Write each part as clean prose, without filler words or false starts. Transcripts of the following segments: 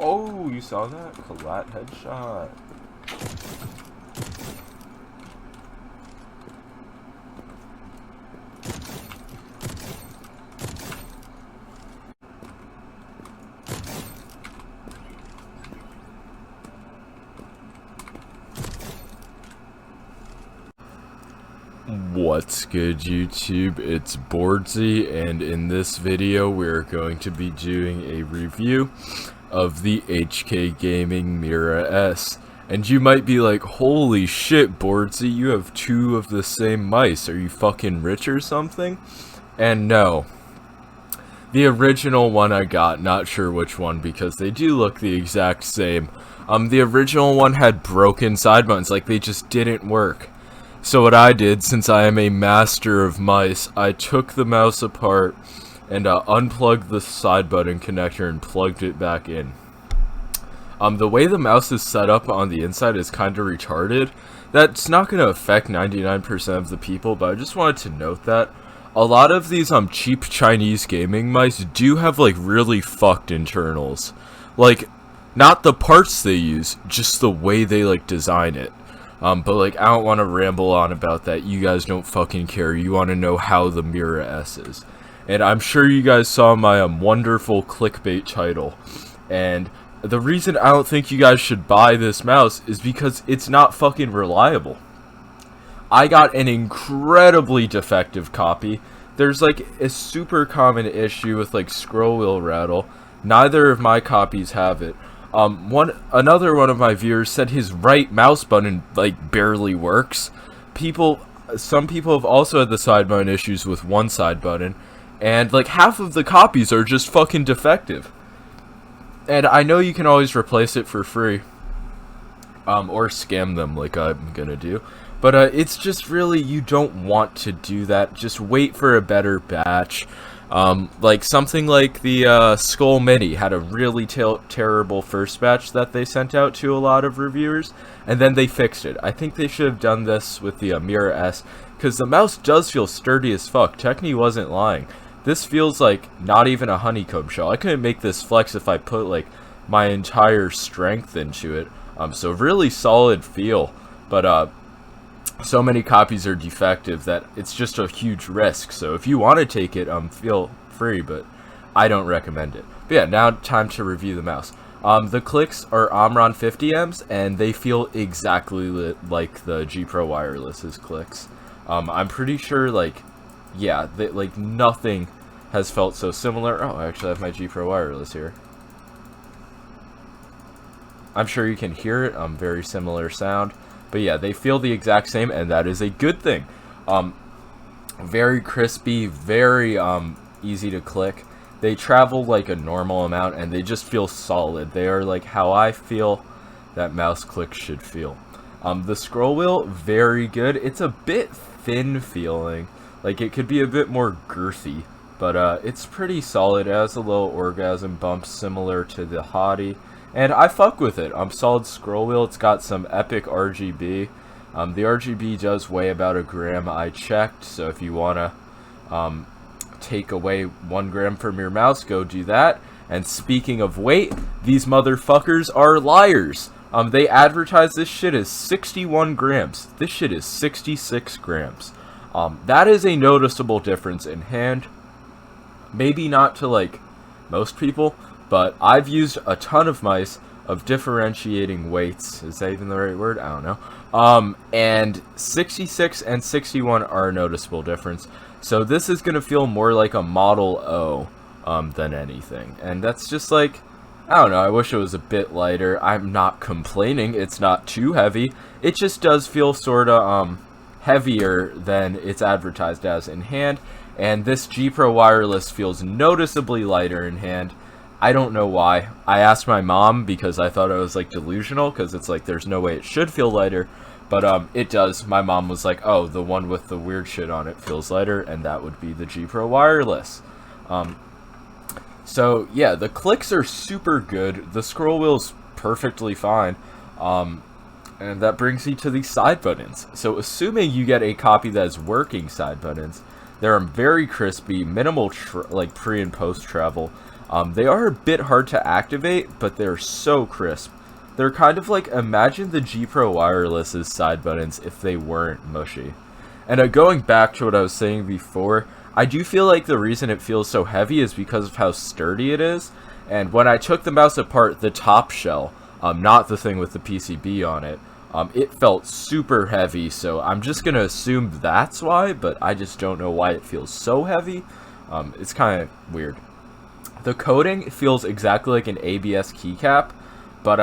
Oh, you saw that? Collat headshot. What's good, YouTube? It's boardzy, and in this video we're going to be doing a review of the HK Gaming Mira S. And you might be like, holy shit, boardzy, you have two of the same mice. Are you fucking rich or something? And no. The original one I got, not sure which one, because they do look the exact same. The original one had broken side buttons, like they just didn't work. So what I did, since I am a master of mice, I took the mouse apart and unplugged the side button connector and plugged it back in. The way the mouse is set up on the inside is kind of retarded. That's not going to affect 99% of the people, but I just wanted to note that. A lot of these cheap Chinese gaming mice do have like really fucked internals. Like, not the parts they use, just the way they like design it. But like, I don't want to ramble on about that. You guys don't fucking care. You want to know how the Mira S is. And I'm sure you guys saw my wonderful clickbait title. And the reason I don't think you guys should buy this mouse is because it's not fucking reliable. I got an incredibly defective copy. There's like a super common issue with like scroll wheel rattle. Neither of my copies have it. Another one of my viewers said his right mouse button like barely works. Some people have also had the side button issues with one side button, and like half of the copies are just fucking defective. And I know you can always replace it for free, or scam them like I'm gonna do. But it's just really, you don't want to do that. Just wait for a better batch. Like something like the Skull Mini had a really terrible first batch that they sent out to a lot of reviewers, and then they fixed it. I think they should have done this with the Mira S, because the mouse does feel sturdy as fuck. Techni wasn't lying. This feels like not even a honeycomb shell. I couldn't make this flex if I put like my entire strength into it. So really solid feel, but so many copies are defective that it's just a huge risk. So if you want to take it, feel free, but I don't recommend it. But yeah, now time to review the mouse. The clicks are Omron 50Ms, and they feel exactly like the G Pro Wireless's clicks. I'm pretty sure, like, yeah, like nothing has felt so similar. Oh, I actually have my G Pro Wireless here. I'm sure you can hear it. Very similar sound. But yeah, they feel the exact same, and that is a good thing. Very crispy, very easy to click. They travel like a normal amount, and they just feel solid. They are like how I feel that mouse clicks should feel. The scroll wheel, very good. It's a bit thin feeling. Like, it could be a bit more girthy, but it's pretty solid. It has a little orgasm bump similar to the Hottie. And I fuck with it. Solid scroll wheel. It's got some epic RGB. The RGB does weigh about 1 gram. I checked, so if you wanna take away 1 gram from your mouse, go do that. And speaking of weight, these motherfuckers are liars. They advertise this shit as 61 grams. This shit is 66 grams. That is a noticeable difference in hand. Maybe not to like most people, but I've used a ton of mice of differentiating weights. Is that even the right word? I don't know. And 66 and 61 are a noticeable difference. So this is going to feel more like a Model O than anything. And that's just like, I don't know, I wish it was a bit lighter. I'm not complaining. It's not too heavy. It just does feel sort of heavier than it's advertised as in hand. And this G Pro Wireless feels noticeably lighter in hand. I don't know why. I asked my mom because I thought I was like delusional, because it's like there's no way it should feel lighter, but it does. My mom was like, oh, the one with the weird shit on it feels lighter, and that would be the G Pro Wireless. So yeah, the clicks are super good. The scroll wheel's perfectly fine. And that brings me to the side buttons. So assuming you get a copy that has working side buttons, they're very crispy, minimal like pre and post travel. They are a bit hard to activate, but they're so crisp. They're kind of like, imagine the G Pro Wireless's side buttons if they weren't mushy. And going back to what I was saying before, I do feel like the reason it feels so heavy is because of how sturdy it is. And when I took the mouse apart, the top shell, not the thing with the PCB on it, it felt super heavy, so I'm just going to assume that's why, but I just don't know why it feels so heavy. It's kind of weird. The coating feels exactly like an ABS keycap, but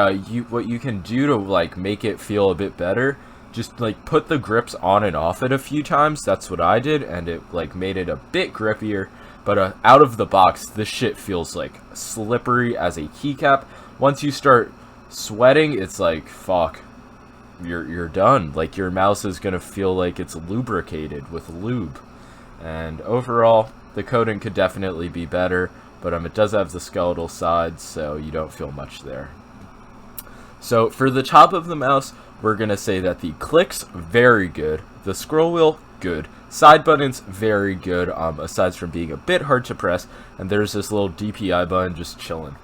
what you can do to like make it feel a bit better, just like put the grips on and off it a few times. That's what I did, and it like made it a bit grippier. But out of the box, this shit feels like slippery as a keycap. Once you start sweating, it's like, fuck, you're done. Like, your mouse is gonna feel like it's lubricated with lube. And overall, the coating could definitely be better, but it does have the skeletal sides, so you don't feel much there. So for the top of the mouse, we're gonna say that the clicks, very good. The scroll wheel, good. Side buttons, very good, aside from being a bit hard to press. And there's this little DPI button just chilling.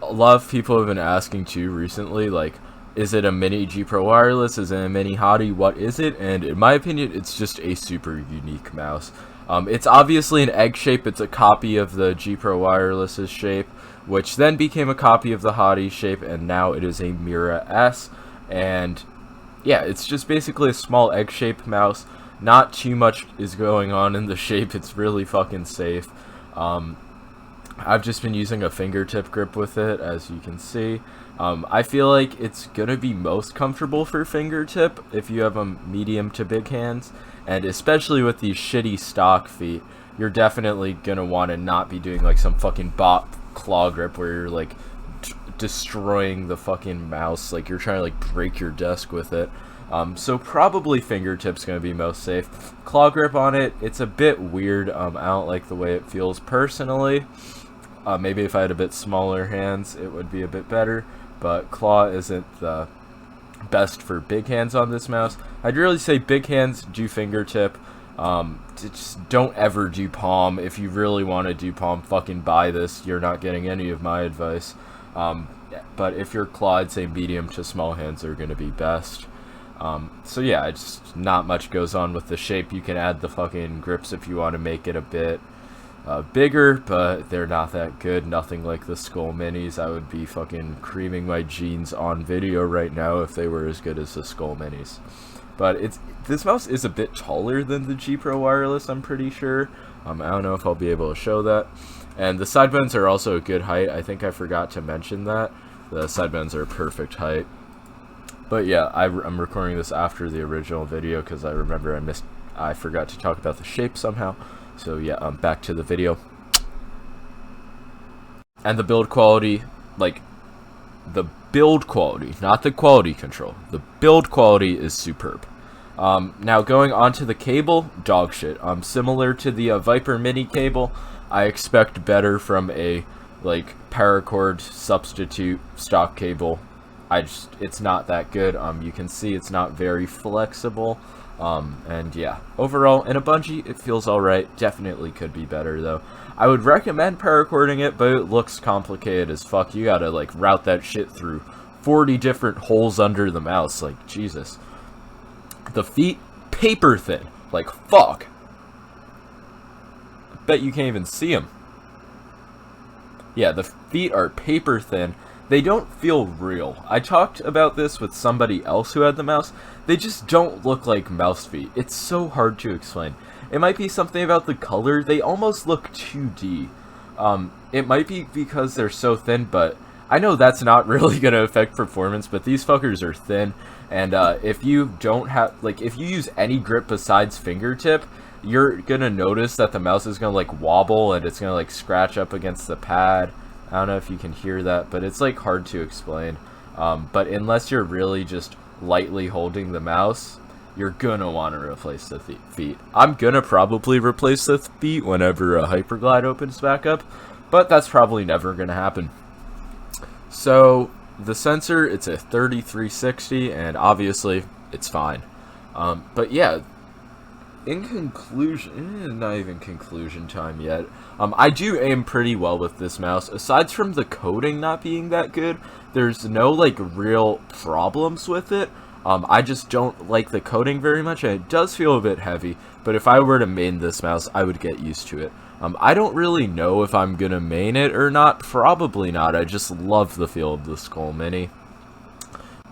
A lot of people have been asking too recently, like, is it a mini G Pro Wireless? Is it a mini Hottie? What is it? And in my opinion, it's just a super unique mouse. It's obviously an egg shape. It's a copy of the G Pro Wireless's shape, which then became a copy of the Hottie shape, and now it is a Mira S. And yeah, it's just basically a small egg-shaped mouse. Not too much is going on in the shape. It's really fucking safe. I've just been using a fingertip grip with it, as you can see. I feel like it's gonna be most comfortable for fingertip if you have a medium to big hands, and especially with these shitty stock feet, you're definitely gonna want to not be doing like some fucking bot claw grip where you're like destroying the fucking mouse, like you're trying to like break your desk with it. So probably fingertips gonna be most safe. Claw grip on it, it's a bit weird. I don't like the way it feels personally. Maybe if I had a bit smaller hands, it would be a bit better, but claw isn't the best for big hands on this mouse. I'd really say big hands, do fingertip. Just don't ever do palm. If you really want to do palm, fucking buy this. You're not getting any of my advice. But if you're claw, I'd say medium to small hands are going to be best. So yeah, it's not much goes on with the shape. You can add the fucking grips if you want to make it a bit bigger, but they're not that good. Nothing like the Skull Minis. I would be fucking creaming my jeans on video right now if they were as good as the Skull Minis. But this mouse is a bit taller than the G Pro Wireless, I'm pretty sure. I don't know if I'll be able to show that. And the side buttons are also a good height. I think I forgot to mention that. The side buttons are a perfect height. But yeah, I'm recording this after the original video because I remember I forgot to talk about the shape somehow. So yeah, back to the video. And the build quality, like, the build quality, not the quality control. The build quality is superb. Now going on to the cable, dog shit. Similar to the Viper Mini cable, I expect better from a like paracord substitute stock cable. It's not that good. You can see it's not very flexible. And yeah, overall in a bungee it feels alright. Definitely could be better though. I would recommend paracording it, but it looks complicated as fuck. You gotta like route that shit through 40 different holes under the mouse. Like, Jesus. The feet, paper thin. Like, fuck. I bet you can't even see them. Yeah, the feet are paper thin. They don't feel real. I talked about this with somebody else who had the mouse. They just don't look like mouse feet. It's so hard to explain. It might be something about the color. They almost look 2D. It might be because they're so thin, but I know that's not really going to affect performance, but these fuckers are thin. And if you don't have, like, if you use any grip besides fingertip, you're going to notice that the mouse is going to, like, wobble and it's going to, like, scratch up against the pad. I don't know if you can hear that, but it's, like, hard to explain. But unless you're really just lightly holding the mouse, you're going to want to replace the feet. I'm going to probably replace the feet whenever Hyperglide opens back up, but that's probably never going to happen. So the sensor, it's a 3360, and obviously it's fine. But yeah, in conclusion, not even conclusion time yet. I do aim pretty well with this mouse. Aside from the coding not being that good, there's no like real problems with it. I just don't like the coding very much, and it does feel a bit heavy. But if I were to main this mouse, I would get used to it. I don't really know if I'm gonna main it or not. Probably not. I just love the feel of the Skull Mini.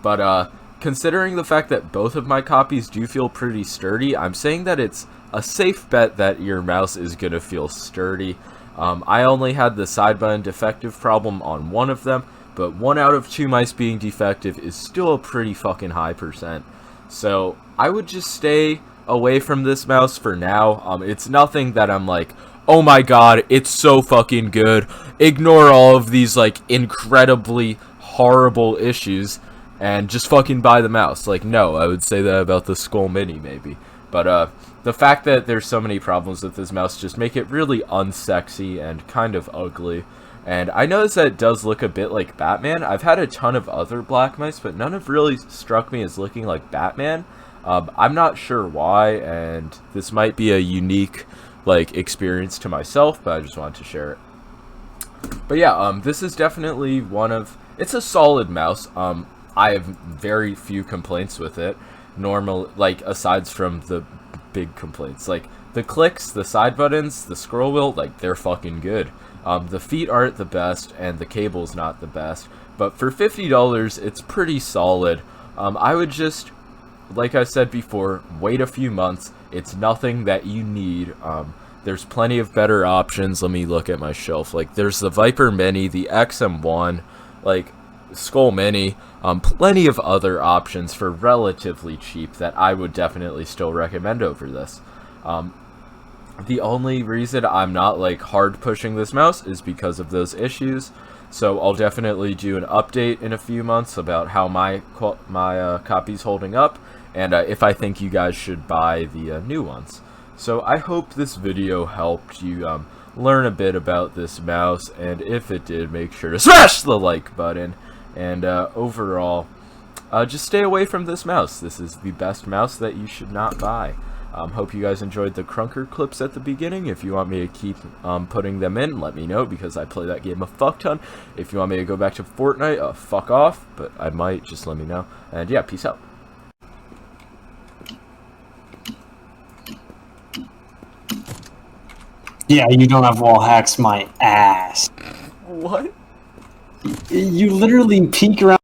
But considering the fact that both of my copies do feel pretty sturdy, I'm saying that it's a safe bet that your mouse is gonna feel sturdy. I only had the side button defective problem on one of them, but 1 out of 2 mice being defective is still a pretty fucking high %. So I would just stay away from this mouse for now. It's nothing that I'm like, oh my god, it's so fucking good. Ignore all of these like incredibly horrible issues and just fucking buy the mouse. Like, no, I would say that about the Skull Mini maybe. But the fact that there's so many problems with this mouse just make it really unsexy and kind of ugly. And I noticed that it does look a bit like Batman. I've had a ton of other black mice, but none have really struck me as looking like Batman. I'm not sure why, and this might be a unique like experience to myself, but I just wanted to share it. But yeah, this is definitely it's a solid mouse. I have very few complaints with it. Like aside from the big complaints, like the clicks, the side buttons, the scroll wheel, like they're fucking good. The feet aren't the best, and the cable's not the best. But for $50, it's pretty solid. I would just, like I said before, wait a few months. It's nothing that you need. There's plenty of better options. Let me look at my shelf. Like, there's the Viper Mini, the XM1, like, Skull Mini, plenty of other options for relatively cheap that I would definitely still recommend over this. The only reason I'm not, like, hard pushing this mouse is because of those issues. So I'll definitely do an update in a few months about how my copy's holding up, and if I think you guys should buy the new ones. So I hope this video helped you learn a bit about this mouse, and if it did, make sure to smash the like button. And overall, just stay away from this mouse. This is the best mouse that you should not buy. Hope you guys enjoyed the Crunker clips at the beginning. If you want me to keep putting them in, let me know, because I play that game a fuck ton. If you want me to go back to Fortnite, fuck off, but I might, just let me know. And yeah, peace out. Yeah, you don't have wall hacks, my ass. What? You literally peek around